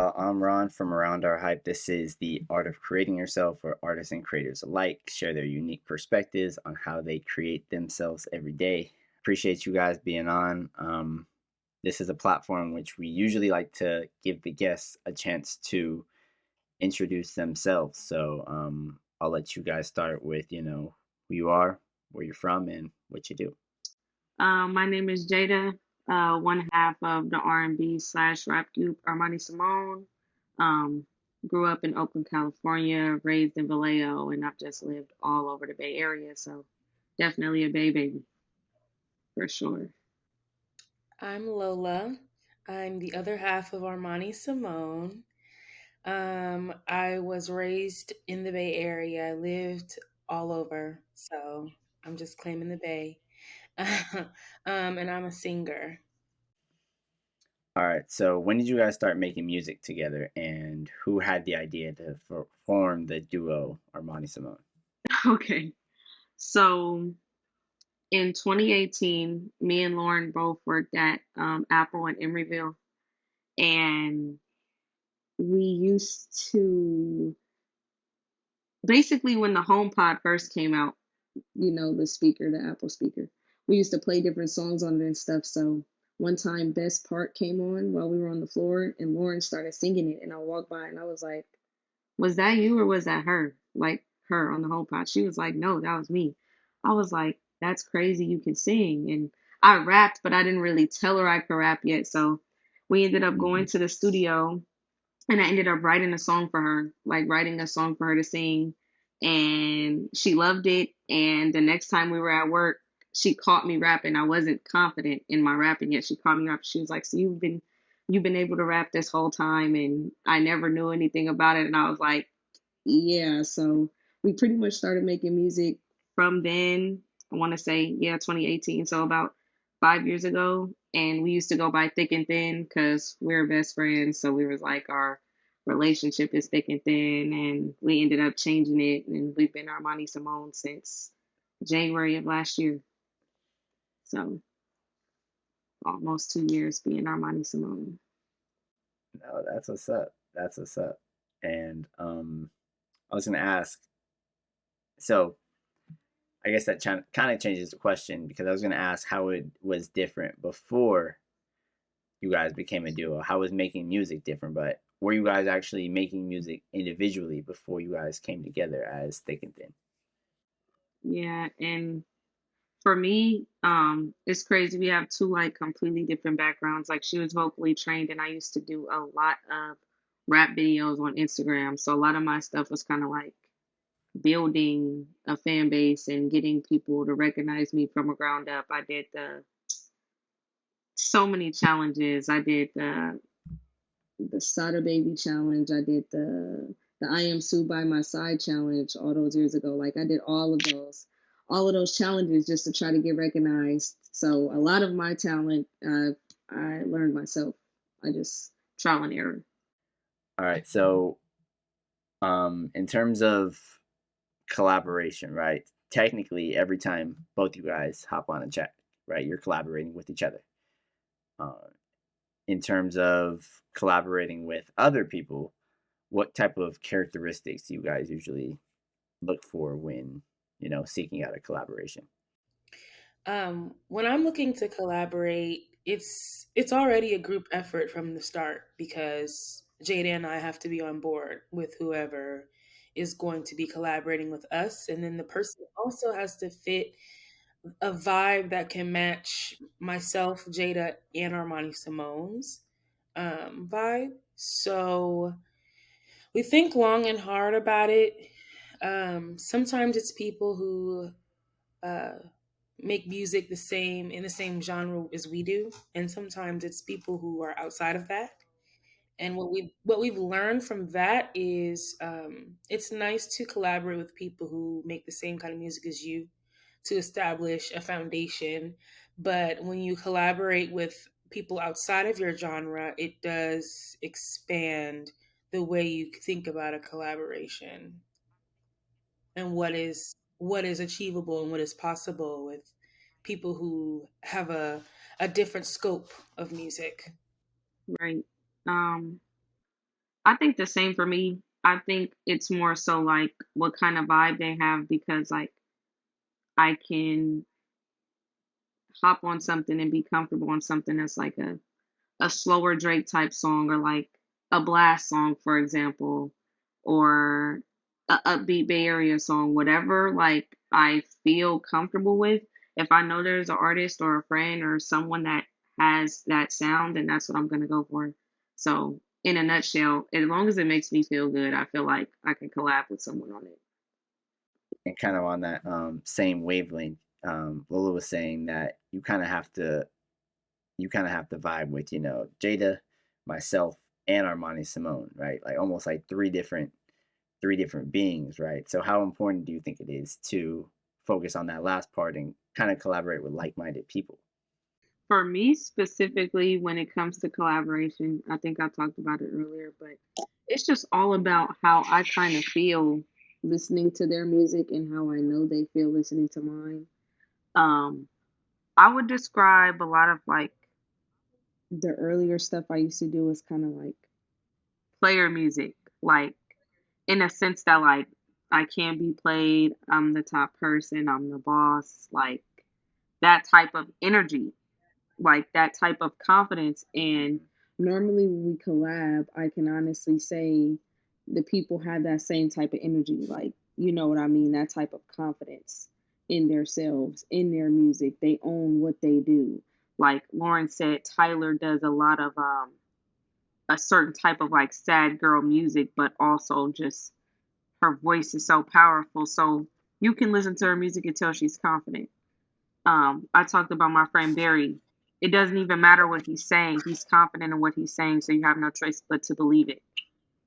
y'all. I'm Ron from Around Our Hype. This is the art of creating yourself, where artists and creators alike share their unique perspectives on how they create themselves every day. Appreciate you guys being on. This is a platform which we usually like to give the guests a chance to introduce themselves. So I'll let you guys start with, who you are, where you're from, and what you do. My name is Jada, one half of the R&B slash rap group Armani Simone. Um, Grew up in Oakland, California, raised in Vallejo, and I've just lived all over the Bay Area. So definitely a Bay baby for sure. I'm Lola. I'm the other half of Armani Simone. I was raised in the Bay Area. I lived all over, so I'm just claiming the Bay. And I'm a singer. All right. So when did you guys start making music together, and who had the idea to form the duo Armani Simone? Okay. So in 2018, me and Lauren both worked at Apple in Emeryville, and we used to basically when the HomePod first came out, the speaker, the Apple speaker. We used to play different songs on it and stuff. So one time, Best Part came on while we were on the floor, and Lauren started singing it. And I walked by and I was like, "Was that you or was that her?" Like her on the HomePod. She was like, "No, that was me." I was like, "That's crazy. You can sing." And I rapped, but I didn't really tell her I could rap yet. So we ended up Hmm. going to the studio and I ended up writing a song for her, like writing a song for her to sing, and she loved it. And the next time we were at work, she caught me rapping. I wasn't confident in my rapping yet. She caught me rapping. She was like, "So you've been able to rap this whole time, and I never knew anything about it." And I was like, "Yeah." So we pretty much started making music from then. I want to say, yeah, 2018. So about 5 years ago. And we used to go by Thick and Thin because we're best friends. So we was like, our relationship is thick and thin. And we ended up changing it. And we've been Armani Simone since January of last year. So almost 2 years being Armani Simone. No, that's what's up. That's what's up. And I was gonna ask. So I guess that kind of changes the question because I was gonna ask how it was different before you guys became a duo. How was making music different? But were you guys actually making music individually before you guys came together as Thick and Thin? Yeah. And for me, it's crazy. We have two like completely different backgrounds. Like she was vocally trained, and I used to do a lot of rap videos on Instagram. So a lot of my stuff was kind of like building a fan base and getting people to recognize me from the ground up. I did the so many challenges. I did the Sada Baby challenge. I did the I Am Sue by My Side challenge all those years ago. Like I did all of those challenges just to try to get recognized. So a lot of my talent I learned myself. I just trial and error. All right. So in terms of collaboration, right? Technically, every time both you guys hop on a chat, right, you're collaborating with each other. Uh, in terms of collaborating with other people, what type of characteristics do you guys usually look for when seeking out a collaboration? When I'm looking to collaborate, it's already a group effort from the start because Jada and I have to be on board with whoever is going to be collaborating with us, and then the person also has to fit a vibe that can match myself, Jada, and Armani Simone's vibe. So we think long and hard about it. Sometimes it's people who uh, make music the same in the same genre as we do, and sometimes it's people who are outside of that. And what we've learned from that is it's nice to collaborate with people who make the same kind of music as you to establish a foundation. But when you collaborate with people outside of your genre, it does expand the way you think about a collaboration and what is achievable and what is possible with people who have a different scope of music. Right. Um, I think the same for me. I think it's more so like what kind of vibe they have because like I can hop on something and be comfortable on something that's like a slower Drake type song or like a blast song, for example, or a upbeat Bay Area song, whatever like I feel comfortable with. If I know there's an artist or a friend or someone that has that sound, then that's what I'm gonna go for. So in a nutshell, as long as it makes me feel good, I feel like I can collab with someone on it. And kind of on that same wavelength, Lola was saying that you kind of have to vibe with, you know, Jada, myself, and Armani Simone, right? Like almost like three different beings, right? So how important do you think it is to focus on that last part and kind of collaborate with like-minded people? For me specifically, when it comes to collaboration, I think I talked about it earlier, but it's just all about how I kind of feel listening to their music and how I know they feel listening to mine. Um, I would describe a lot of like the earlier stuff I used to do as kind of like player music, like in a sense that like I can be played, I'm the top person, I'm the boss, like that type of energy, like that type of confidence. And normally when we collab, I can honestly say the people have that same type of energy. Like, you know what I mean? That type of confidence in themselves, in their music. They own what they do. Like Lauren said, Tyler does a lot of a certain type of like sad girl music, but also just her voice is so powerful. So you can listen to her music and tell she's confident. I talked about my friend Barry. It doesn't even matter what he's saying. He's confident in what he's saying, so you have no choice but to believe it.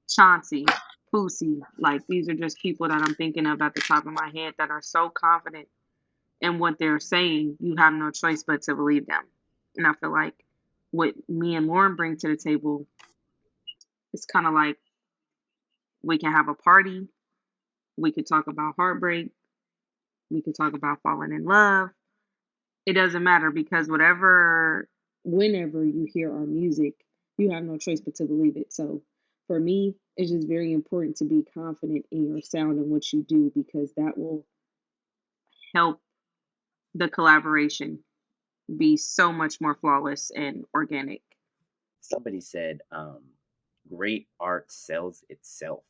Chauncey, Pussy, like these are just people that I'm thinking of at the top of my head that are so confident in what they're saying, you have no choice but to believe them. And I feel like what me and Lauren bring to the table is kind of like we can have a party, we could talk about heartbreak, we could talk about falling in love, it doesn't matter because whenever you hear our music, you have no choice but to believe it. So for me, it's just very important to be confident in your sound and what you do because that will help the collaboration be so much more flawless and organic. Somebody said, great art sells itself.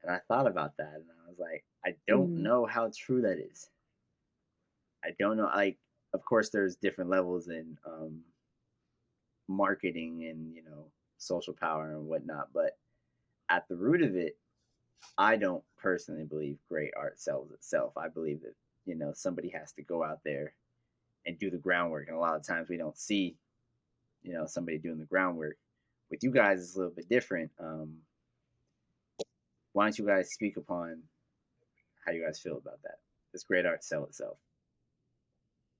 And I thought about that and I was like, I don't Mm, know how true that is. I don't know. Like, of course, there's different levels in marketing and, you know, social power and whatnot. But at the root of it, I don't personally believe great art sells itself. I believe that, you know, somebody has to go out there and do the groundwork. And a lot of times we don't see, you know, somebody doing the groundwork. With you guys, it's a little bit different. Why don't you guys speak upon how you guys feel about that? Does great art sell itself?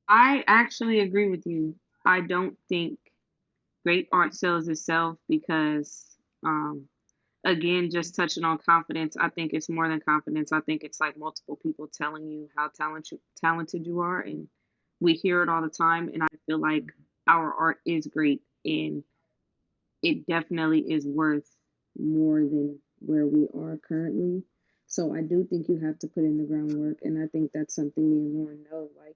I actually agree with you. I don't think great art sells itself because, again, just touching on confidence, I think it's more than confidence. I think it's like multiple people telling you how talented you are, and we hear it all the time. And I feel like our art is great, and it definitely is worth more than where we are currently. So I do think you have to put in the groundwork, and I think that's something me and Lauren know. Like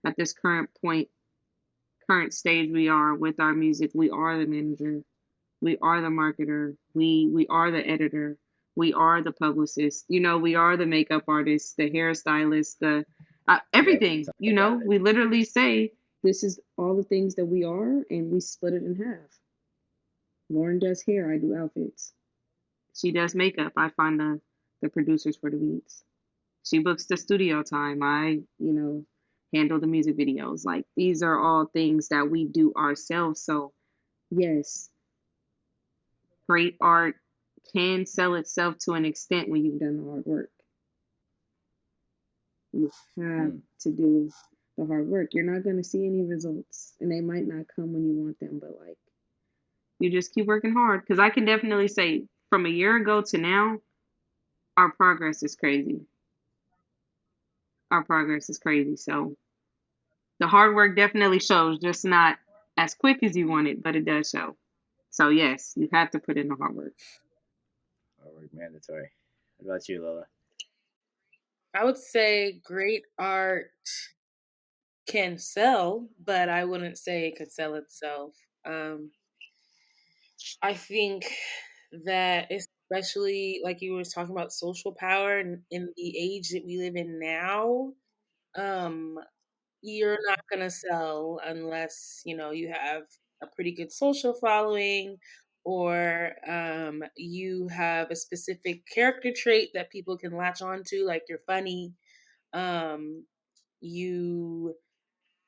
at this current point, current stage we are with our music, we are the manager, we are the marketer, we are the editor, we are the publicist, you know, we are the makeup artist, the hairstylist, the Yep, we everything, talked you know, about it. we literally say this is all the things that we are and we split it in half. Lauren does hair, I do outfits. She does makeup, I find the producers for the beats. She books the studio time, I, you know, handle the music videos. Like these are all things that we do ourselves. So yes, great art can sell itself to an extent when you've done the hard work. You have Hmm. to do the hard work. You're not going to see any results, and they might not come when you want them, but like you just keep working hard. Because I can definitely say from a year ago to now, our progress is crazy. Our progress is crazy. So the hard work definitely shows, just not as quick as you want it, but it does show. So yes, you have to put in the hard work. Hard work mandatory. What about you, Lola? I would say great art can sell, but I wouldn't say it could sell itself. Um, I think that especially like you were talking about social power and in the age that we live in now, um, you're not gonna sell unless you have a pretty good social following or you have a specific character trait that people can latch on to, like you're funny, um, you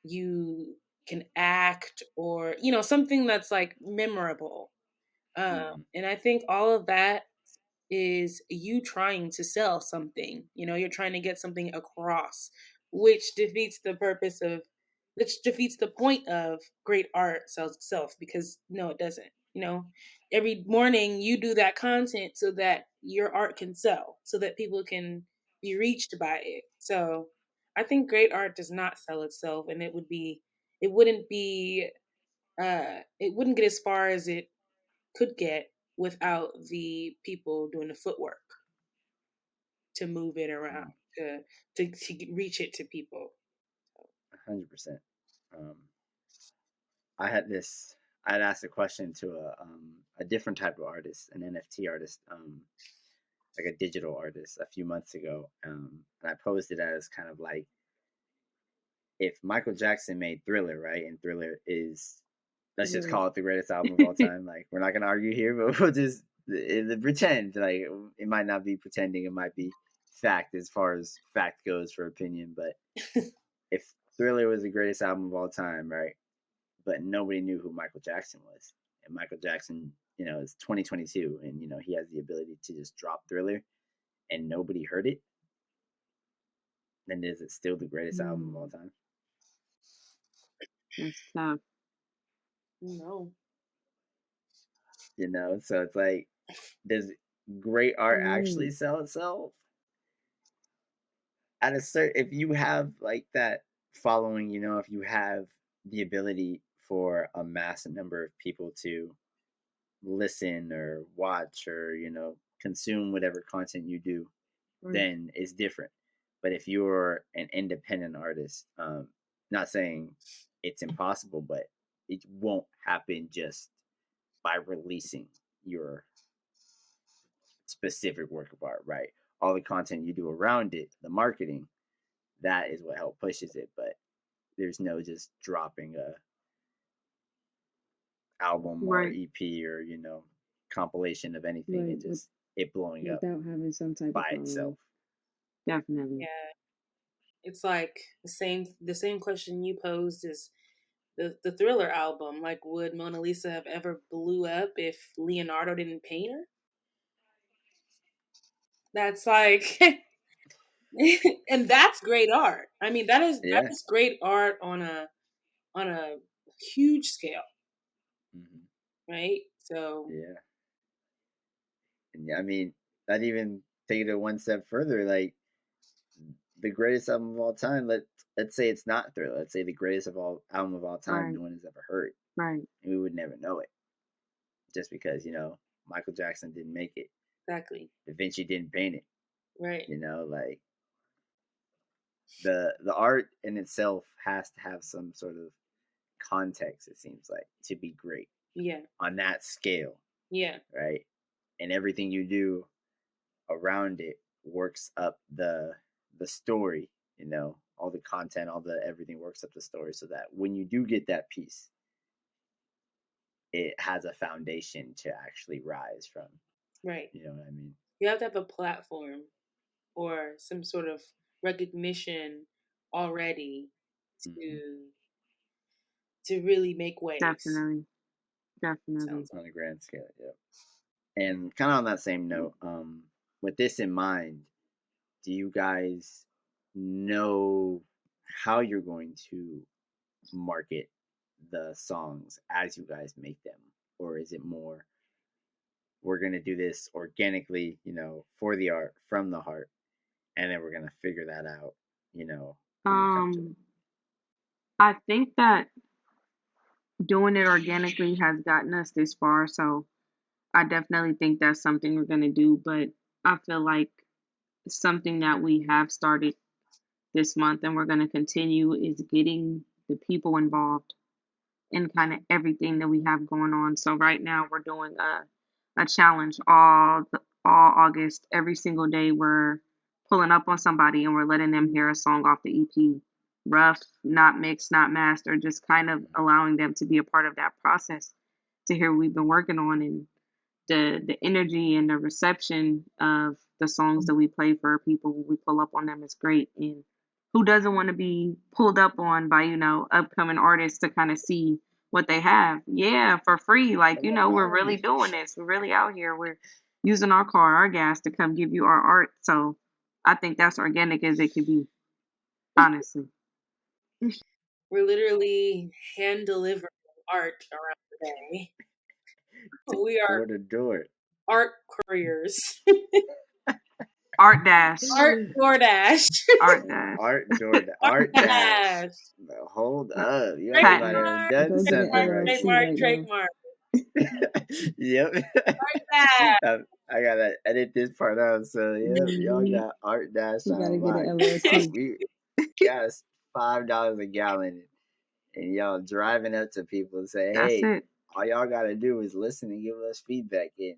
you can act, or something that's like memorable. Mm-hmm. And I think all of that is you trying to sell something. You're trying to get something across, which defeats the purpose of, which defeats the point of great art sells itself, because no, it doesn't. Every morning you do that content so that your art can sell, so that people can be reached by it. So I think great art does not sell itself, and it wouldn't be, it wouldn't get as far as it could get without the people doing the footwork to move it around, to reach it to people. 100%. Um, I had this. I'd asked a question to a different type of artist, an NFT artist, like a digital artist, a few months ago, and I posed it as kind of like if Michael Jackson made Thriller, right, and Thriller is, let's just Right. call it the greatest album of all time. Like we're not gonna argue here, but we'll just pretend like it might not be pretending, it might be fact as far as fact goes for opinion. But if Thriller was the greatest album of all time, right, but nobody knew who Michael Jackson was, and Michael Jackson, is 2022, and he has the ability to just drop Thriller, and nobody heard it, then is it still the greatest album of all Mm, time? that's tough. No. So it's like, does great art actually Mm, sell itself? At a certain, if you have like that following, if you have the ability for a massive number of people to listen or watch or consume whatever content you do, right, then it's different. But if you're an independent artist, not saying it's impossible, but it won't happen just by releasing your specific work of art, right? All the content you do around it, the marketing, that is what help pushes it. But there's no just dropping a album or right, EP or compilation of anything right. and just it blowing up Without having some type of by following, itself. definitely. Yeah, it's like the same question you posed is the Thriller album. Like, would Mona Lisa have ever blew up if Leonardo didn't paint her? That's like, and that's great art. I mean, that Yeah. is great art on a huge scale, Hmm. right? So Yeah. And I mean, not even take it one step further. Like the greatest album of all time. Let's say it's not Thriller. Let's say the greatest of all album of all time. Right, No one has ever heard, right. and we would never know it just because Michael Jackson didn't make it. exactly, Da Vinci didn't paint it. right? Like the art in itself has to have some sort of context. It seems like to be great Yeah, on that scale, yeah, right? And everything you do around it works up the story. All the content, all the everything works up the story, so that when you do get that piece, it has a foundation to actually rise from. right. You know what I mean? You have to have a platform or some sort of recognition already Mm-hmm. to really make waves. Definitely, definitely. Sounds like. On a grand scale, yeah. And kind of on that same note, with this in mind, do you guys know how you're going to market the songs as you guys make them? Or is it more, we're going to do this organically, for the art, from the heart, and then we're going to figure that out, when we come to it? Um, I think that doing it organically has gotten us this far. So I definitely think that's something we're gonna do. But I feel like something that we have started this month and we're gonna continue is getting the people involved in kind of everything that we have going on. So right now we're doing a challenge all August. Every single day we're pulling up on somebody and we're letting them hear a song off the EP. Rough, not mixed, not mastered, just kind of allowing them to be a part of that process to hear what we've been working on, and the energy and the reception of the songs that we play for people when we pull up on them is great. And who doesn't want to be pulled up on by, upcoming artists to kind of see what they have? Yeah, for free. Like, Come we're really on. doing this. We're really out here. We're using our car, our gas to come give you our art. So I think that's organic as it can be, honestly. We're literally hand delivering art around the day. We are Door to door. art couriers. Art Dash. Art DoorDash. Art Dash. Art Art dash. Dash. Hold up. You guys Patent might it. have Trademark, done Go get an something trademark, right LLC trademark, right now. trademark. there. Yep. Art Dash. I gotta edit this part out. So yep, y'all got art dash You gotta on get lock. an LLC. We got us $5 a gallon, and y'all driving up to people and say, That's "Hey, it. all y'all gotta do is listen and give us feedback." And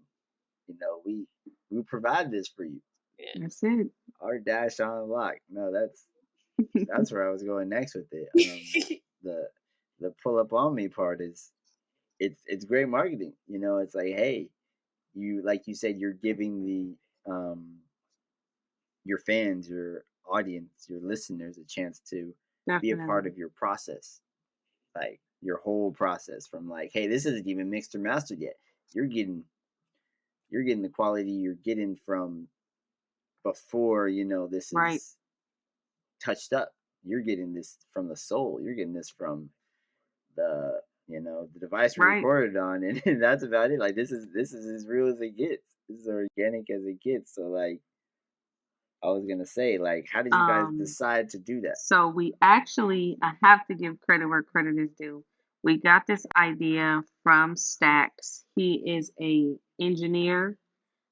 we provide this for you. That's it. Art dash on lock. No, that's where I was going next with it. The the pull up on me part is it's great marketing. It's like, hey, you like you said, you're giving your fans, your audience, your listeners a chance to be a part Definitely. of your process, like your whole process from like, hey, this isn't even mixed or mastered yet. You're getting you're getting the quality you're getting from before this Right. is touched up. You're getting this from the soul. You're getting this from the device we Right. recorded on, and that's about it. Like this is as real as it gets. This is organic as it gets. So like I was gonna say, like, how did you guys Um, decide to do that? so we actually, I have to give credit where credit is due. We got this idea from Stax. He is a engineer,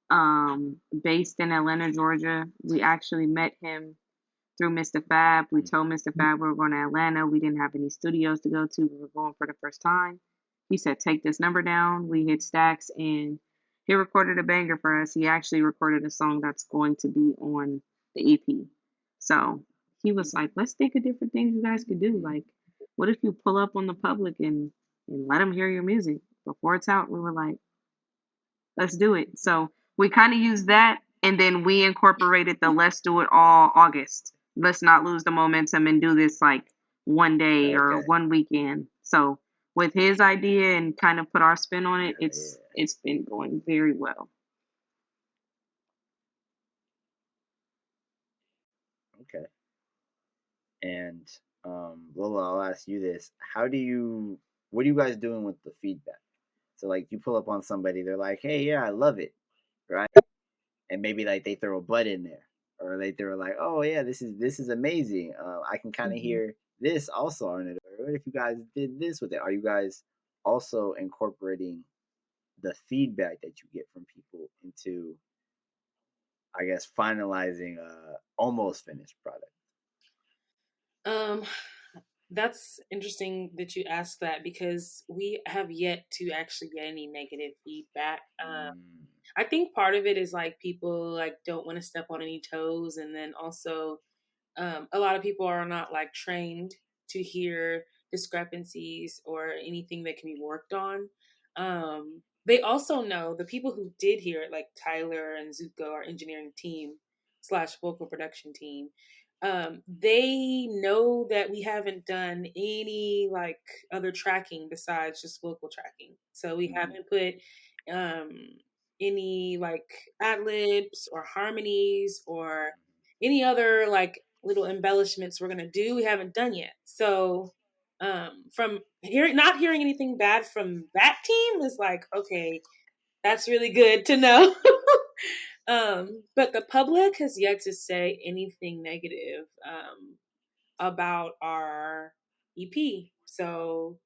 based in Atlanta, Georgia. We actually met him through Mr. Fab. We told Mr. Fab we were going to Atlanta. We didn't have any studios to go to. We were going for the first time. He said, take this number down. We hit Stacks and he recorded a banger for us. He actually recorded a song that's going to be on the EP. So he was like, let's think of different things you guys could do. Like, what if you pull up on the public and let them hear your music before it's out? We were like, let's do it. So we kind of used that, and then we incorporated the let's do it all August. Let's not lose the momentum and do this like one day or Okay. one weekend. So with his idea and kind of put our spin on it, Yeah. it's been going very well. Okay. And Lola, I'll ask you this: what are you guys doing with the feedback? So like, you pull up on somebody, they're like, "Hey, yeah, I love it," right? And maybe like they throw a butt in there, or they throw like, "Oh yeah, this is amazing. I can kind of Hmm. hear this also on it." Or what if you guys did this with it? Are you guys also incorporating the feedback that you get from people into, I guess, finalizing a almost finished product? Um, that's interesting that you asked that because we have yet to actually get any negative feedback. Mm, I think part of it is like people like don't want to step on any toes, and then also a lot of people are not like trained to hear discrepancies or anything that can be worked on. They also know the people who did hear it, like Tyler and Zuko, our engineering team slash vocal production team. They know that we haven't done any like other tracking besides just vocal tracking. So we mm-hmm, haven't put um, any like ad libs or harmonies or any other like little embellishments we're gonna do, we haven't done yet. So from hearing not hearing anything bad from that team is like, okay, that's really good to know. But the public has yet to say anything negative about our EP. So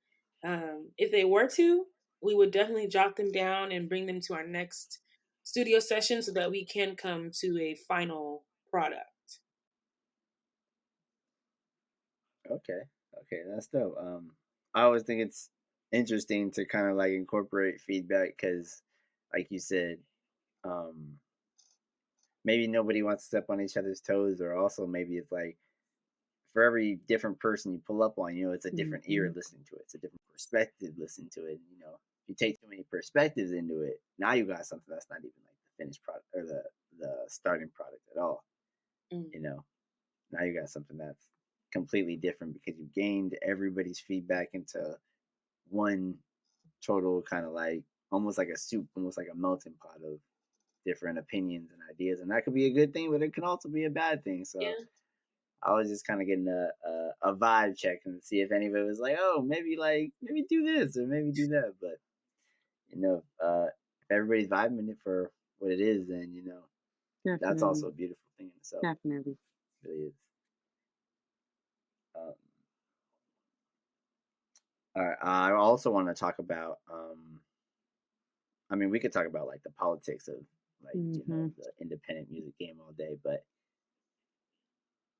If they were to, we would definitely jot them down and bring them to our next studio session so that we can come to a final product. Okay. Okay, that's dope. I always think it's interesting to kind of like incorporate feedback because, like you said, um, maybe nobody wants to step on each other's toes, or also maybe it's like for every different person you pull up on, it's a different ear Mhm. listening to it. It's a different perspective listening to it. If you take too many perspectives into it, now you got something that's not even like the finished product or the starting product at all. Mm. You know, now you got something that's completely different because you gained everybody's feedback into one total kind of like almost like a soup, almost like a melting pot of different opinions and ideas, and that could be a good thing, but it can also be a bad thing. So Yeah. I was just kind of getting a vibe check and see if anybody was like, oh, maybe do this or maybe do that. But if everybody's vibing it for what it is, then that's Definitely. also a beautiful thing in itself. Definitely. It really is. Um, all right. I also want to talk about. I mean, we could talk about like the politics of like Hmm. the independent music game all day, but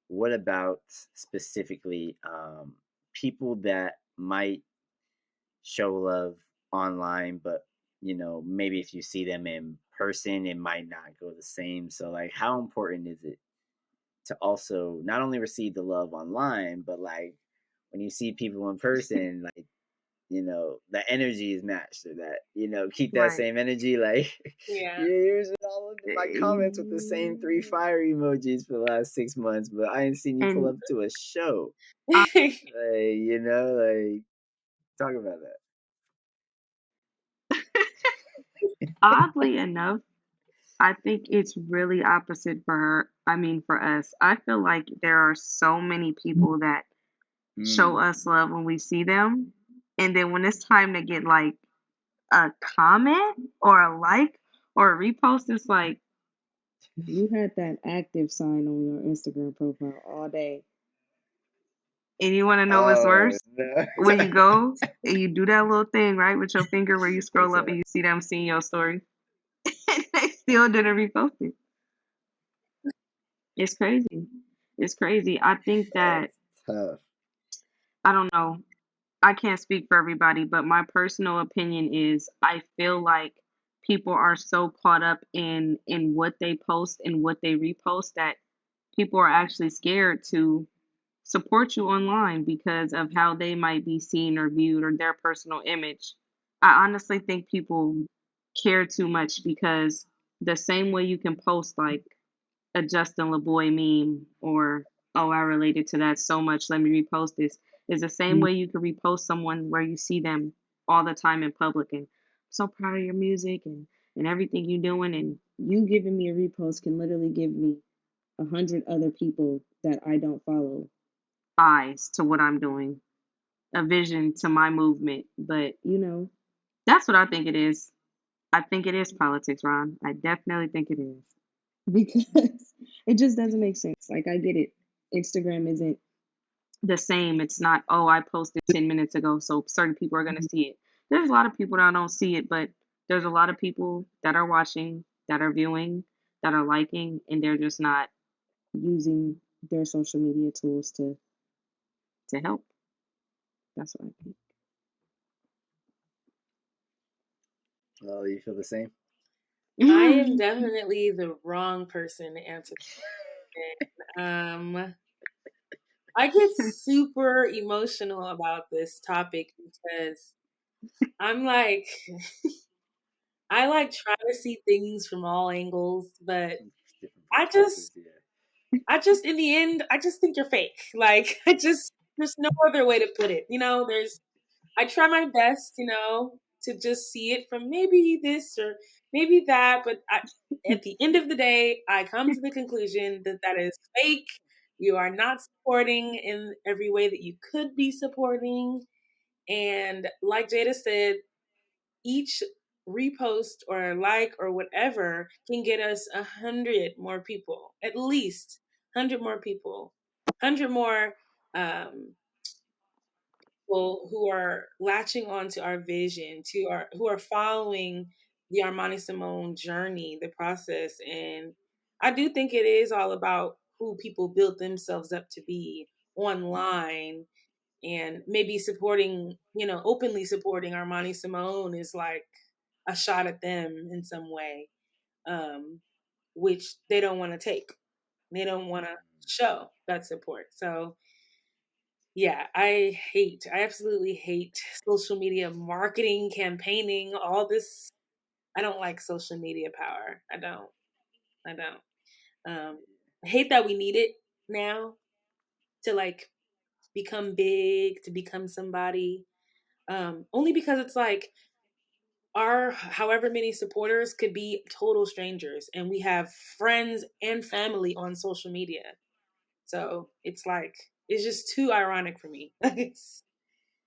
what about specifically people that might show love online, but maybe if you see them in person, it might not go the same. So, like, how important is it to also not only receive the love online, but like when you see people in person, like the energy is matched, or that keep that Right. same energy. Like, Yeah. here's all of my comments with the same three Eh, fire emojis for the last 6 months, but I ain't seen you pull And up to a show. I, Like, like talk about that. oddly enough, I think it's really opposite for her. I mean, for us. I feel like there are so many people that show Mm. us love when we see them. And then when it's time to get like a comment or a like or a repost, it's like you had that active sign on your Instagram profile all day. And you want to know what's Oh worse? no. When you go and you do that little thing, right, with your finger where you scroll What's up and that? you see them seeing your story, and they still didn't repost it. It's crazy. It's crazy. I think that, That's tough. I don't know. I can't speak for everybody, but my personal opinion is I feel like people are so caught up in what they post and what they repost that people are actually scared to support you online because of how they might be seen or viewed or their personal image. I honestly think people care too much because the same way you can post like a Justin LeBoy meme or oh I related to that so much, let me repost this, is the same way you can repost someone where you see them all the time in public and I'm so proud of your music and everything you're doing, and you giving me a repost can literally give me 100 other people that I don't follow eyes to what I'm doing, a vision to my movement. But that's what I think it is. I think it is politics, Ron. I definitely think it is. Because it just doesn't make sense. Like I get it. Instagram isn't the same. It's not, oh, I posted 10 minutes ago, so certain people are gonna see it. There's a lot of people that don't see it, but there's a lot of people that are watching, that are viewing, that are liking, and they're just not using their social media tools to help. That's what I think. Oh, you feel the same? I am definitely the wrong person to answer. Um, I get super emotional about this topic because I'm like, I like try to see things from all angles, but Different I perspectives, just, yeah. I just, in the end, I just think you're fake. Like, there's no other way to put it. I try my best, to just see it from maybe this or maybe that, but at the end of the day, I come to the conclusion that that is fake. You are not supporting in every way that you could be supporting. And like Jada said, each repost or like or whatever can get us 100 more people, at least 100 more people, 100 more um, people who are latching onto our vision, who are following the Armani Simone journey, the process. And I do think it is all about who people build themselves up to be online, and maybe supporting, openly supporting Armani Simone is like a shot at them in some way, um, which they don't want to take. They don't want to show that support. So yeah, I absolutely hate social media marketing, campaigning, all this. I don't like social media power. I don't. I hate that we need it now to like become big, to become somebody. Only because it's like our however many supporters could be total strangers, and we have friends and family on social media. So it's like it's just too ironic for me.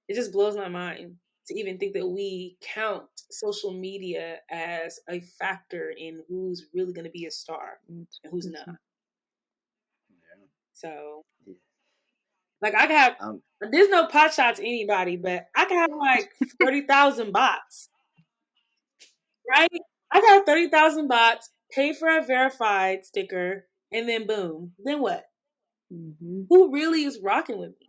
It just blows my mind to even think that we count social media as a factor in who's really going to be a star and who's not. Yeah. So, Yeah. like, I could have, Um, there's no pot shot to anybody, but I could have like 30,000 bots, right? I could have 30,000 bots, pay for a verified sticker, and then boom. Then what? Mm-hmm. Who really is rocking with me?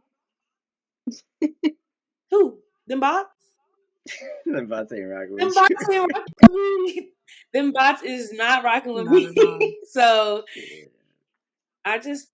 Who? Them bots? the bots ain't rocking Them with you. bots ain't rocking with me. Them bots is not rocking with Not at all. me. So Yeah. I just,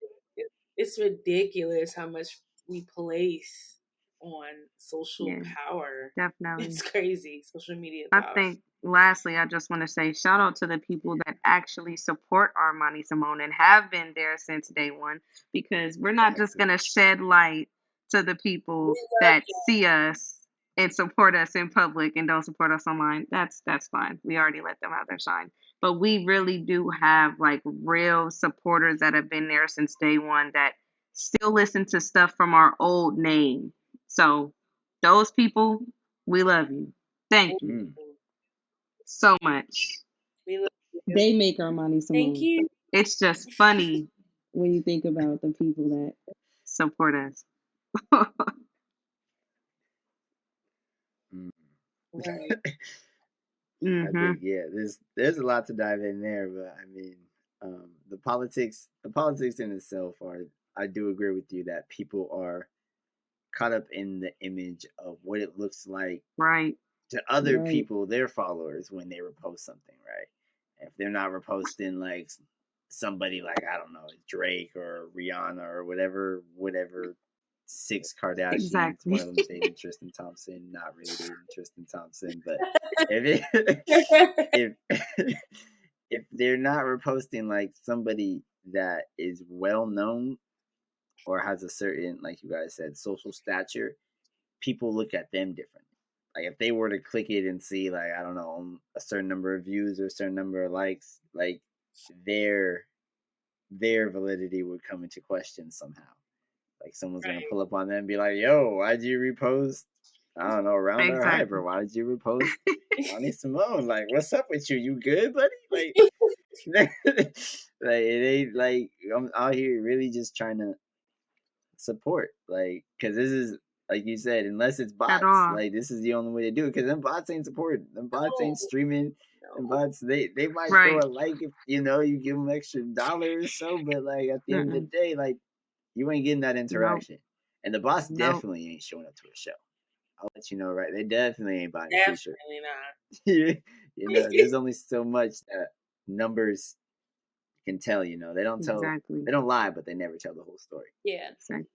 it's ridiculous how much we place on social Yeah, power. definitely. It's crazy. Social media I power. think lastly, I just want to say shout out to the people that actually support Armani Simone and have been there since day one, because we're not just Exactly. going to shed light to the people that see us and support us in public and don't support us online. That's fine. We already let them have their shine. But we really do have like real supporters that have been there since day one that still listen to stuff from our old name. So those people, we love you. Thank you Mm. so much. We love you. They make Armani Thank Simone. you. It's just funny when you think about the people that support us. Mm. Right. I Mm-hmm. think there's a lot to dive in there, but I mean, the politics in itself are. I do agree with you that people are caught up in the image of what it looks like Right. to other people, their followers, when they repost something, right? If they're not reposting like somebody like, I don't know, Drake or Rihanna or whatever six Kardashians, one Exactly. of them dating Tristan Thompson, not really dating Tristan Thompson, but if it, if if they're not reposting like somebody that is well known or has a certain, like you guys said, social stature, people look at them differently. Like if they were to click it and see like, I don't know, a certain number of views or a certain number of likes, like their their validity would come into question somehow. Like someone's gonna Right. pull up on them and be like, "Yo, why'd you repost? I don't know, around our hype, or Exactly. why did you repost Armani Simone? Like, what's up with you? You good, buddy? Like, like it ain't like I'm out here really just trying to support, like, because this is like you said, unless it's At bots, all. like this is the only way to do it. Because them bots ain't supporting, them bots No, ain't streaming, them no. bots they might throw Right. a like if you give them extra dollar or so, but like at the end of the Mm-mm. day, like you ain't getting that Nope. interaction, and the bots Nope. definitely ain't showing up to a show. I'll let you know, right? They definitely ain't buying a T-shirt. Definitely not. There's only so much that numbers can tell. Exactly. They don't lie, but they never tell the whole story. Yeah. Exactly.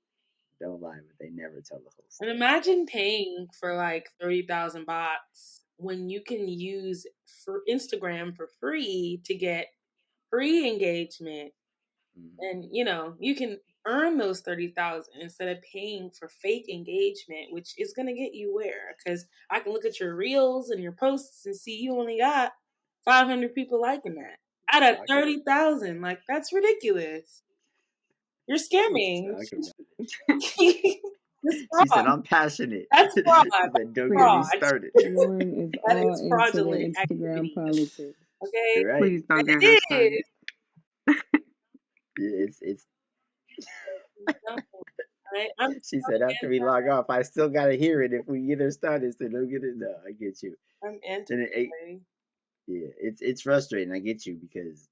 Don't lie, but they never tell the whole And story. imagine paying for like 30,000 bots when you can use for Instagram for free to get free engagement. Mm-hmm. And you can earn those 30,000 instead of paying for fake engagement, which is going to get you where? Because I can look at your reels and your posts and see you only got 500 people liking that out of Talk about 30,000. Like, that's ridiculous. You're scamming. Talk about it. That's She said, fraud. "I'm passionate." That's fraud. She said, "Don't get me Please. Fraud. started." Lauren is That all is into the fraudulent Instagram activity. politics. Okay? You're right. Please don't get her It started. is. Yeah, it's No, I'm She said after we log off, I still gotta hear it if we either started. So don't get it. No, I get you. anti. And yeah, it's frustrating. I get you because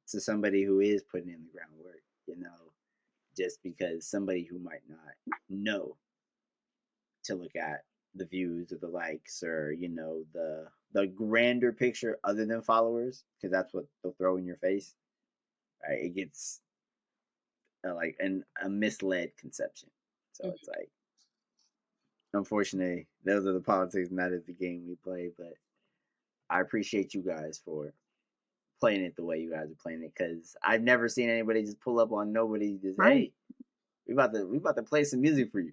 to somebody who is putting in the groundwork, just because somebody who might not know to look at the views or the likes or the grander picture other than followers because that's what they'll throw in your face. Right? It gets like a misled conception. So it's like, unfortunately, those are the politics, and that is the game we play. But I appreciate you guys for playing it the way you guys are playing it because I've never seen anybody just pull up on nobody. Just Right. hey, we about to play some music for you.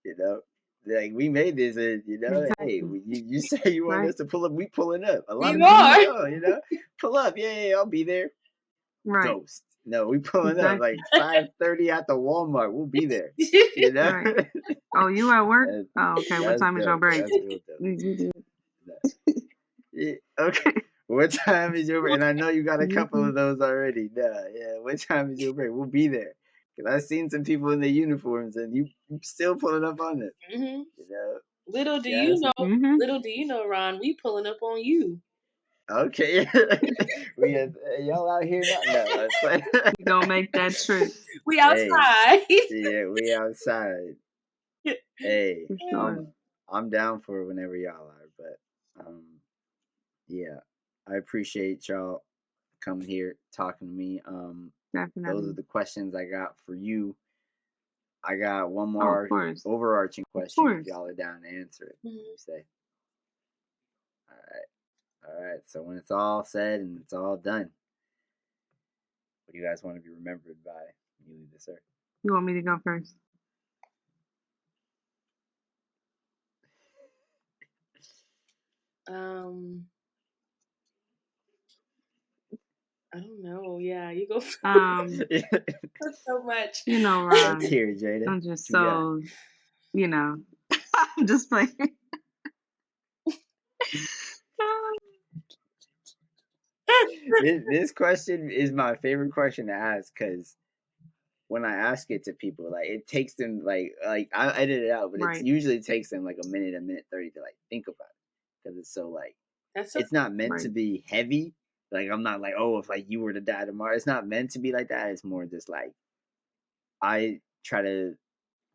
You know, like we made this, and hey, Exactly. you say you want Right. us to pull up, we pulling up. A lot We of people Mm-hmm. be are. like, oh, pull up, yeah, I'll be there. Right. Ghost. No, we pulling up Exactly. like 5:30 at the Walmart. We'll be there. You know, Right. Oh, you at work? that's, Oh, okay. What that's time is your dope. break? That's real dope. You No. Yeah, okay. What time is your break? And I know you got a couple do. of those already. Nah, yeah. What time is your break? We'll be there. Cause I've seen some people in their uniforms, and you still pulling up on them. hmm You know, Little do you yes. know, Mm-hmm. little do you know, Ron, we pulling up on you. Okay. we y'all out here now? No, it's like, We gonna make that trip We hey, outside. yeah, we outside. Hey, for sure. I'm down for whenever y'all are, but yeah, I appreciate y'all coming here talking to me. Those are Definitely. the questions I got for you. I got one Oh, of more course. overarching Of question if course. y'all are down to answer it. Mhm. You say, all right, all right. So when it's all said and it's all done, what do you guys want to be remembered by when you leave this earth? You want me to go first? um, I don't know. Yeah, you go first. Um, So much. Let's Ron, hear it, Jada. I'm just What you got? so, you know, I'm just playing. This question is my favorite question to ask because when I ask it to people, like it takes them like I edit it out, but it's Right. usually takes them like a minute 30 to like think about it because it's so like That's so it's not meant to Right. be heavy. Like I'm not like, oh, if like you were to die tomorrow, it's not meant to be like that. It's more just like I try to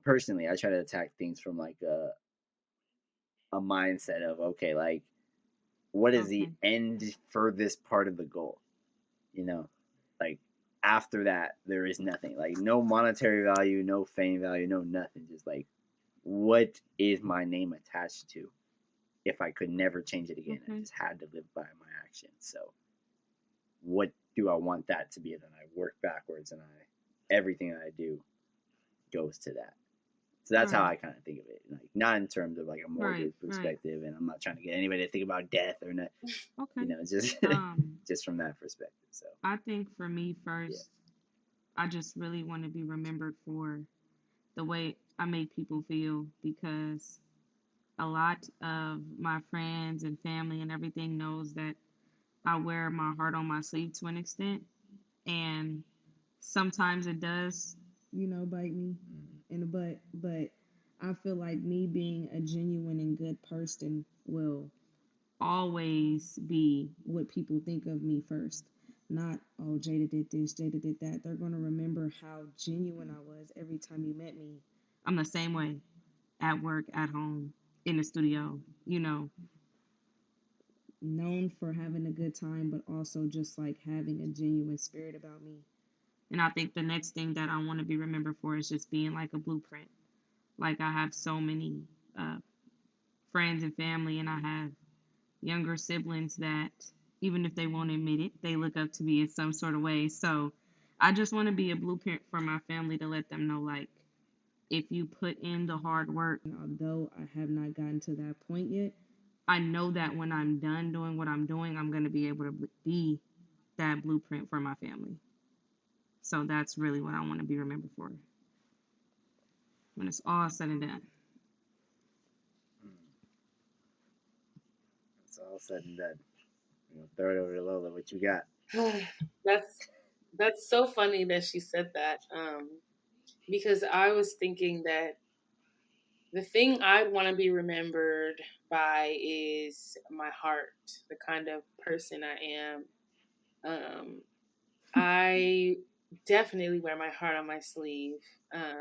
personally, I try to attack things from like a mindset of okay, like what is the Okay. end furthest part of the goal? You know, like after that there is nothing. Like no monetary value, no fame value, no nothing. Just like what is my name attached to if I could never change it again? I Okay. just had to live by my actions. So what do I want that to be? And then I work backwards and everything that I do goes to that. So that's how Right. I kind of think of it. Like not in terms of like a Right. morbid Right. perspective, and I'm not trying to get anybody to think about death or not. Okay. Just Um, just from that perspective. So I think for me yeah. first, I just really want to be remembered for the way I make people feel because a lot of my friends and family and everything knows that I wear my heart on my sleeve to an extent, and sometimes it does, bite me in the butt. But I feel like me being a genuine and good person will always be what people think of me first. Not, oh, Jada did this, Jada did that. They're going to remember how genuine I was every time you met me. I'm the same way at work, at home, in the studio, known for having a good time, but also just like having a genuine spirit about me. And I think the next thing that I want to be remembered for is just being like a blueprint. Like I have so many uh, friends and family, and I have younger siblings that, even if they won't admit it, they look up to me in some sort of way. So I just want to be a blueprint for my family to let them know, like, if you put in the hard work, and although I have not gotten to that point yet, I know that when I'm done doing what I'm doing, I'm going to be able to be that blueprint for my family. So that's really what I want to be remembered for when it's all said and done. It's all said and done. Throw it over to Lola. What you got? that's that's so funny that she said that. because I was thinking that the thing I'd want to be remembered by is my heart, the kind of person I am. Um, I definitely wear my heart on my sleeve. Um,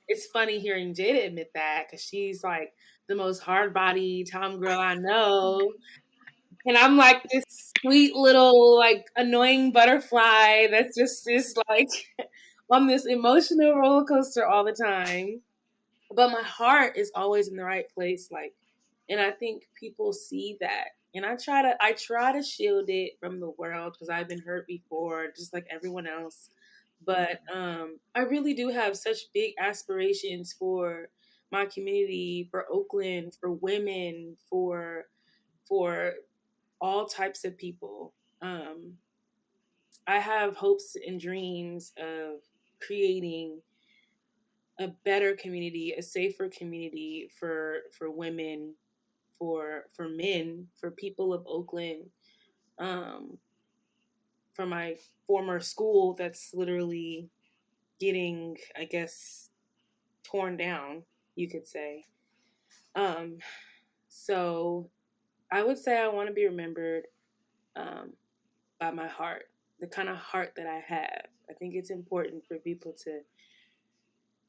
it's funny hearing Jada admit that because she's like the most hard body Tom girl I know. And I'm like this sweet little, like, annoying butterfly that's just is like on this emotional roller coaster all the time. But my heart is always in the right place, like, and I think people see that. And I try to shield it from the world because I've been hurt before, just like everyone else. But I really do have such big aspirations for my community, for Oakland, for women, for all types of people. Um, I have hopes and dreams of creating a better community, a safer community for women, for men, for people of Oakland, um, for my former school that's literally getting, I guess, torn down, you could say. Um, so I would say I want to be remembered um, by my heart, the kind of heart that I have. I think it's important for people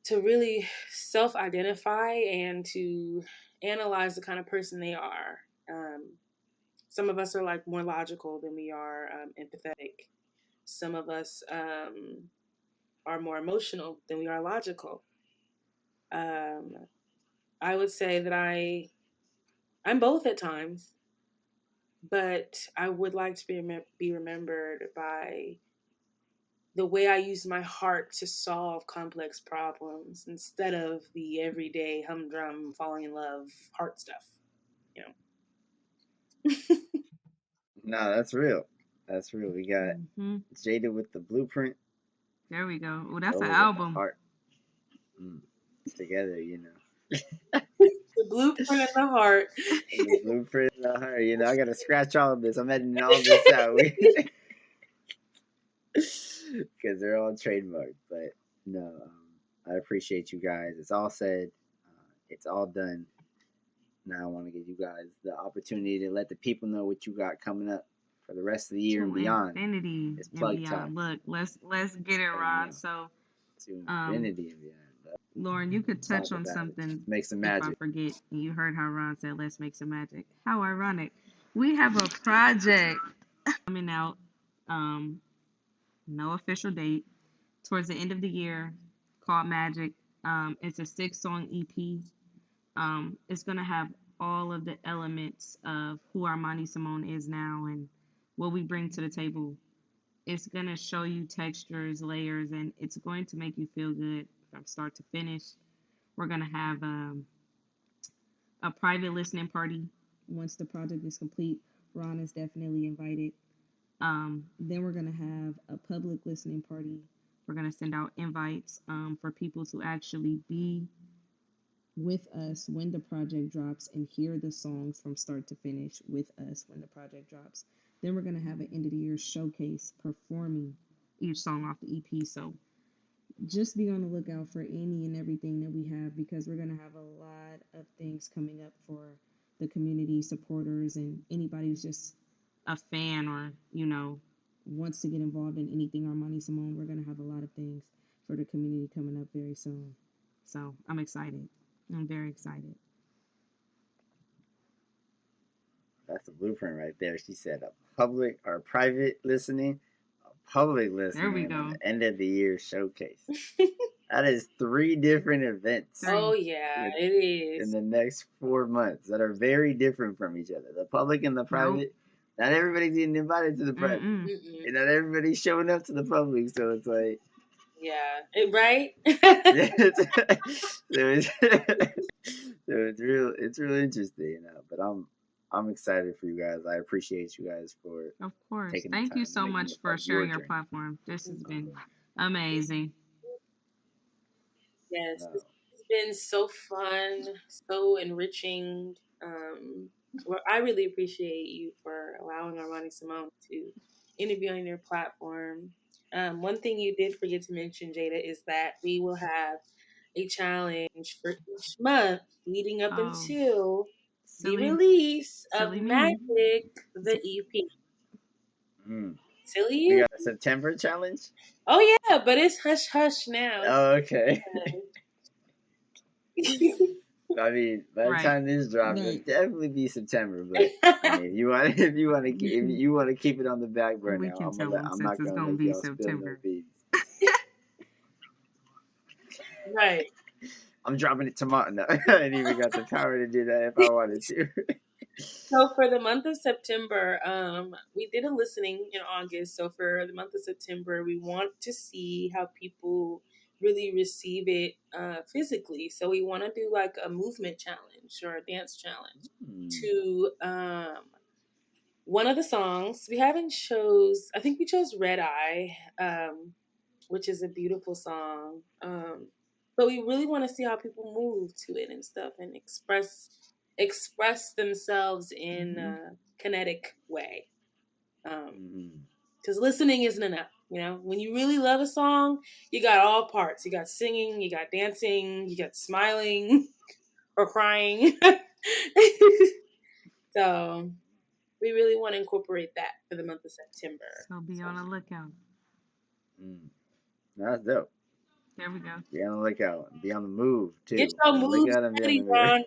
to really self-identify and to analyze the kind of person they are. Um, some of us are like more logical than we are empathetic. Some of us are more emotional than we are logical. Um, I would say that I'm both at times, but I would like to be remembered by the way I use my heart to solve complex problems instead of the everyday humdrum falling in love heart stuff. You know. No, that's real. That's real. We got Hmm. Jada with the blueprint, There we go. Oh, that's an Lola with the album. heart. Mm, together. The blueprint in the heart. And the blueprint in the heart. I got to scratch all of this. I'm editing all this out. Because they're all trademarked. But no, I appreciate you guys. It's all said, it's all done. Now I want to give you guys the opportunity to let the people know what you got coming up for the rest of the year and To beyond. infinity It's and plug time. beyond. Look, let's get it, Hey, Ron. So, to um, infinity and beyond. Lauren, you could Talk touch on about it. something Make some if I magic. forget. You heard how Ron said, "Let's make some magic." How ironic. We have a project coming out. Um, no official date. Towards the end of the year, called Magic. It's a 6-song EP. It's gonna have all of the elements of who Armani Simone is now and what we bring to the table. It's gonna show you textures, layers, and it's going to make you feel good from start to finish. We're gonna have a private listening party once the project is complete. Ron is definitely invited. Then we're gonna have a public listening party. We're gonna send out invites for people to actually be with us when the project drops and hear the songs from start to finish with us when the project drops. Then we're gonna have an end of the year showcase performing each song off the EP. So just be on the lookout for any and everything that we have because we're going to have a lot of things coming up for the community supporters and anybody who's just a fan or wants to get involved in anything Armani Simone. We're going to have a lot of things for the community coming up very soon. So I'm excited. I'm very excited. That's a blueprint right there. She said a public or private listening, a public There we listening, and go. an end of the year showcase. That is 3 different events Oh Three. yeah, with, it in is. the next 4 months that are very different from each other. The public and the Nope. private. Not everybody's getting invited to the private, Mm-mm. Mm-mm. and not everybody's showing up to the public. So it's like, Yeah, right. yeah, so it's real interesting. But I'm excited for you guys. I appreciate you guys for Of course. taking the Thank you time and so making it much a for part of your sharing your journey. platform. This has Um, been amazing. Yes, no, it's been so fun, so enriching. Well, I really appreciate you for allowing Armani Simone to interview on your platform. One thing you did forget to mention, Jada, is that we will have a challenge for each month leading up Oh, until the silly, release of silly me. Magic, the EP. Mm. Silly We you. got a September challenge. Oh yeah, but it's hush hush now. Oh, okay. I mean, by the Right. time this drops, it'll Right. definitely be September. But I mean, We if can you want to keep it on the back we burner, can tell them I'm since not it's gonna gonna let be y'all spill no September. beans. Right. I'm dropping it tomorrow. No, I ain't even got the power to do that if I wanted to. So for the month of September, we did a listening in August. So for the month of September, we want to see how people really receive it physically. So we want to do like a movement challenge or a dance challenge Hmm. to one of the songs. We haven't chose. I think we chose Red Eye, which is a beautiful song. But we really want to see how people move to it and stuff and express themselves in Hmm. a kinetic way. Hmm. Because listening isn't enough. You know, when you really love a song, you got all parts. You got singing, you got dancing, you got smiling or crying. So we really want to incorporate that for the month of September. So be So on the lookout. Mm. That's dope. There we go. Be on the lookout. Be on the move get too. your Be on the moves lookout and be on the ready, move. Ron.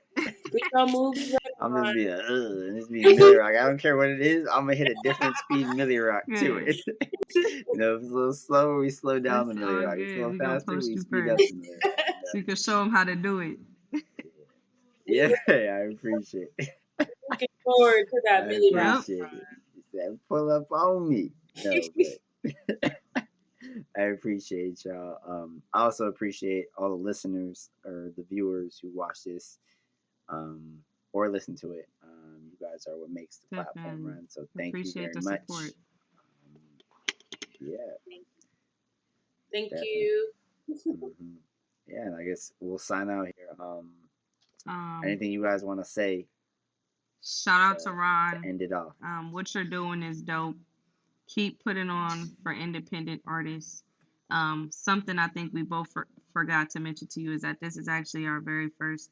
Get your moves I'm just ready, be and just be Millie Rock. I don't care what it is. I'm gonna hit a different speed Millie Rock to Good. it. If it's a little slower, we slow down It's the Millie all Rock. If it's a good. little We gonna faster, post we you speed up first, the Millie Rock. so you can show them how to do it. Yeah, I appreciate it. looking forward to that I Millie Rock. Yep. appreciate it. He said, pull up on me. No, but I appreciate y'all. I also appreciate all the listeners or the viewers who watch this um, or listen to it. You guys are what makes the platform Definitely run. So thank you appreciate very the support. much. Yeah, Thank definitely. you. Hmm. Yeah, and I guess we'll sign out here. Um, Anything you guys want to say Shout out to to Ron. end it off? What you're doing is dope. Keep putting on for independent artists. Something I think we both forgot to mention to you is that this is actually our very first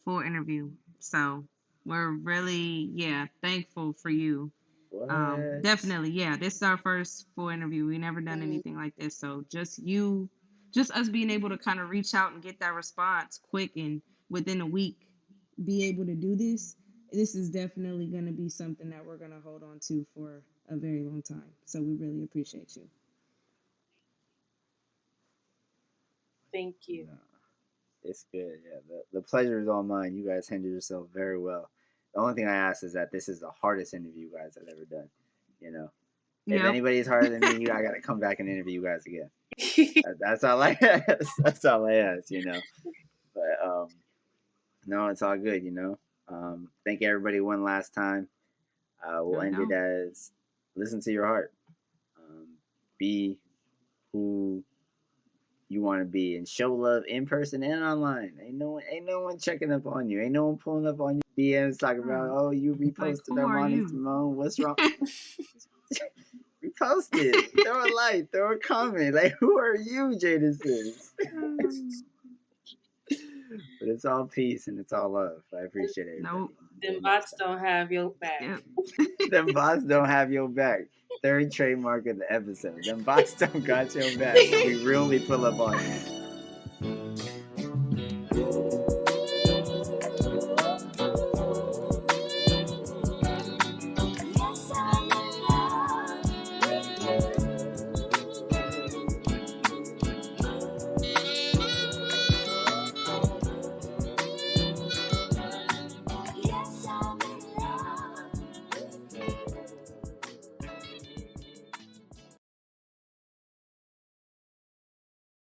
full interview. So we're really, yeah, thankful for you. What? Definitely, yeah. This is our first full interview. We never done Mm, anything like this. So just us being able to kind of reach out and get that response quick and within a week be able to do this. This is definitely going to be something that we're going to hold on to for a very long time. So we really appreciate you. thank you. No, it's good. Yeah, the pleasure is all mine. You guys handled yourself very well. The only thing I ask is that this is the hardest interview you guys have ever done. You know, if Yep. anybody's harder than me, I gotta come back and interview you guys again. That's all I ask. That's all I ask. But no, it's all good. Thank everybody one last time. We'll There we end it go. as listen to your heart. Um, be who you want to be and show love in person and online. Ain't no one checking up on you. Ain't no one pulling up on your DMs talking about, Right. oh, you Like, reposted who are Armani you? Cemone. What's wrong? Repost it. Throw a like. Throw a comment. Like, who are you, Jada Sis? But it's all peace and it's all love. I appreciate everybody. Nope. Them Until next bots time. don't have your back. Yep. Them bots don't have your back. Third trademark of the episode. Them bots don't got your back. We really pull up on you.